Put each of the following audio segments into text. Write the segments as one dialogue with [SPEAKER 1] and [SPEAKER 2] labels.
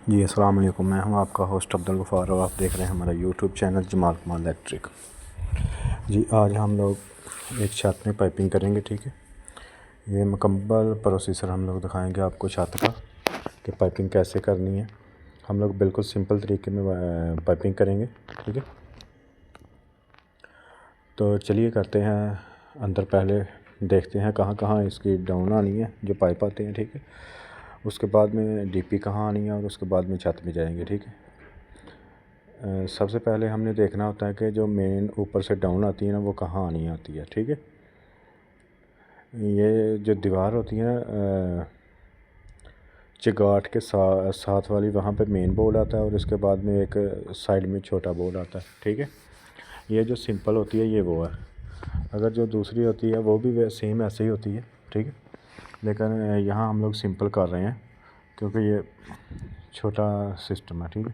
[SPEAKER 1] जी अस्सलाम वालेकुम। मैं हूं आपका होस्ट अब्दुल गफ़ार और आप देख रहे हैं हमारा यूट्यूब चैनल जमाल कमाल इलेक्ट्रिक। जी आज हम लोग एक छत में पाइपिंग करेंगे। ठीक है, ये मुकम्मल प्रोसीजर हम लोग दिखाएंगे आपको छत का कि पाइपिंग कैसे करनी है। हम लोग बिल्कुल सिंपल तरीके में पाइपिंग करेंगे। ठीक है, तो चलिए करते हैं अंदर। पहले देखते हैं कहाँ कहाँ इसकी डाउन आनी है, जो पाइप आते हैं। ठीक है, उसके बाद में डीपी कहाँ आनी है और उसके बाद में छत में जाएंगे। ठीक है, सबसे पहले हमने देखना होता है कि जो मेन ऊपर से डाउन आती है ना, वो कहाँ आनी आती है। ठीक है, ये जो दीवार होती है ना चिगाट के साथ वाली, वहाँ पे मेन बोर्ड आता है और इसके बाद में एक साइड में छोटा बोर्ड आता है। ठीक है, ये जो सिंपल होती है ये वो है। अगर जो दूसरी होती है वो भी सेम ऐसे ही होती है। ठीक है, लेकिन यहाँ हम लोग सिंपल कर रहे हैं क्योंकि ये छोटा सिस्टम है। ठीक है,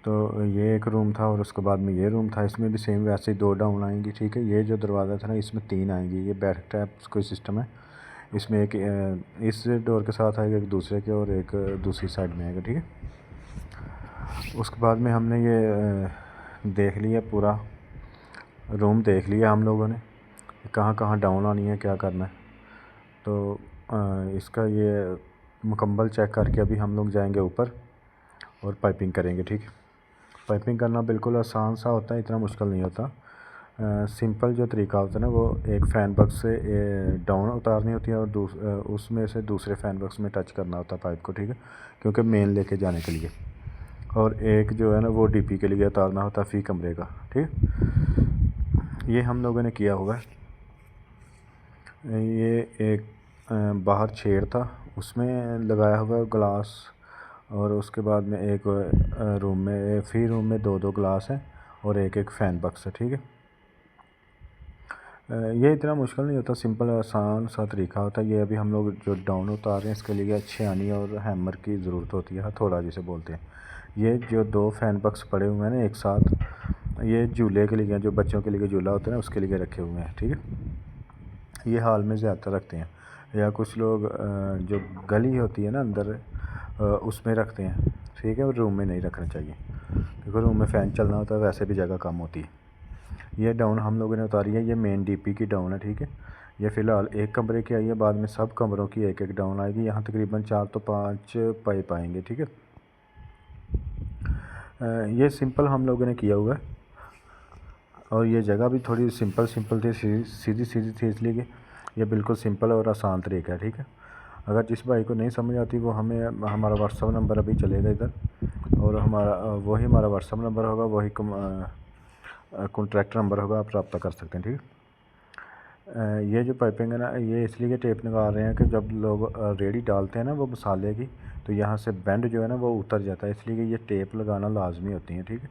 [SPEAKER 1] तो ये एक रूम था और उसके बाद में ये रूम था, इसमें भी सेम वैसे ही 2 डाउन आएंगी। ठीक है, ये जो दरवाज़ा था ना, इसमें 3 आएंगी। ये बैक टैप कोई सिस्टम है, इसमें एक इस डोर के साथ आएगा, एक दूसरे के और एक दूसरी साइड में आएगा। ठीक है, उसके बाद में हमने ये देख लिया, पूरा रूम देख लिया हम लोगों ने, कहाँ कहाँ डाउन आनी है, क्या करना है। तो इसका ये मुकम्मल चेक करके अभी हम लोग जाएंगे ऊपर और पाइपिंग करेंगे। ठीक है, पाइपिंग करना बिल्कुल आसान सा होता है, इतना मुश्किल नहीं होता। सिंपल जो तरीका होता है ना, वो एक फ़ैन बक्स से डाउन उतारनी होती है और उसमें से दूसरे फ़ैन बक्स में टच करना होता है पाइप को। ठीक है, क्योंकि मेन लेके जाने के लिए, और एक जो है ना वो डीपी के लिए उतारना होता है फ़ी कमरे का। ठीक है, ये हम लोगों ने किया हुआ है। ये एक बाहर छेड़ था, उसमें लगाया हुआ है ग्लास, और उसके बाद में एक रूम में, फी रूम में 2-2 ग्लास हैं और एक एक फ़ैन बक्स है। ठीक है, ये इतना मुश्किल नहीं होता, सिंपल आसान सा तरीका होता है। ये अभी हम लोग जो डाउन उतार रहे हैं, इसके लिए अच्छे आनी और हैमर की ज़रूरत होती है, हथौड़ा जिसे बोलते हैं। ये जो 2 फ़ैन बक्स पड़े हुए हैं ना एक साथ, ये झूले के लिए, जो बच्चों के लिए झूला होता है ना, उसके लिए रखे हुए हैं। ठीक है, ये हाल में ज़्यादातर रखते हैं, या कुछ लोग जो गली होती है ना अंदर, उसमें रखते हैं। ठीक है, और रूम में नहीं रखना चाहिए क्योंकि रूम में फ़ैन चलना होता है, वैसे भी जगह कम होती है। ये डाउन हम लोगों ने उतारी है, ये मेन डीपी की डाउन है। ठीक है, ये फ़िलहाल एक कमरे की आई है, बाद में सब कमरों की एक एक डाउन आएगी। यहाँ तकरीबन 4 तो 5 पाइप आएंगे। ठीक है, ये सिंपल हम लोगों ने किया हुआ है, और ये जगह भी थोड़ी सिंपल थी, सीधी थी, इसलिए कि ये बिल्कुल सिंपल और आसान तरीका है। ठीक है, अगर जिस भाई को नहीं समझ आती वो हमें, हमारा व्हाट्सअप नंबर अभी चलेगा इधर, और वही हमारा व्हाट्सअप नंबर होगा, वही कॉन्ट्रैक्ट नंबर होगा, आप रब्ता कर सकते हैं। ठीक है, ये जो पाइपिंग है ना, ये इसलिए टेप लगा रहे हैं कि जब लोग रेडी डालते हैं ना वो मसाले की, तो यहाँ से बेंड जो है ना वो उतर जाता है, इसलिए कि ये टेप लगाना लाजमी होती है। ठीक है,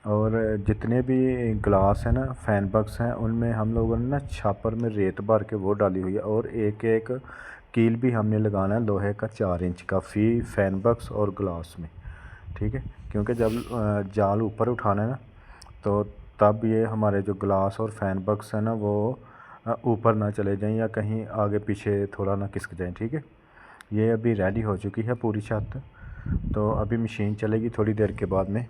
[SPEAKER 1] और जितने भी ग्लास हैं ना, फ़ैन बक्स हैं, उनमें हम लोगों ने ना छापर में रेत भर के वो डाली हुई है, और एक एक कील भी हमने लगाना है लोहे का 4 इंच का फ़ी फ़ैन बक्स और ग्लास में। ठीक है, क्योंकि जब जाल ऊपर उठाना है ना, तो तब ये हमारे जो ग्लास और फ़ैन बक्स है ना वो ऊपर ना चले जाएं या कहीं आगे पीछे थोड़ा ना खिसक जाएं। ठीक है, ये अभी रेडी हो चुकी है पूरी छत, तो अभी मशीन चलेगी थोड़ी देर के बाद में।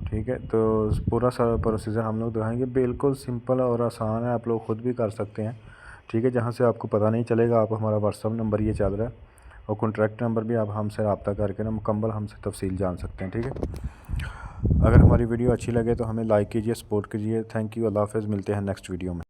[SPEAKER 1] ठीक है, तो पूरा सारा प्रोसीजर हम लोग दिखाएंगे, बिल्कुल सिंपल और आसान है, आप लोग ख़ुद भी कर सकते हैं। ठीक है, जहाँ से आपको पता नहीं चलेगा, आप हमारा व्हाट्सअप नंबर ये चल रहा है और कॉन्ट्रैक्ट नंबर भी, आप हमसे रब्ता करके ना मुकम्मल हमसे तफसील जान सकते हैं। ठीक है, अगर हमारी वीडियो अच्छी लगे तो हमें लाइक कीजिए, सपोर्ट कीजिए। थैंक यू, अल्लाह हाफ़िज़, मिलते हैं नेक्स्ट वीडियो में।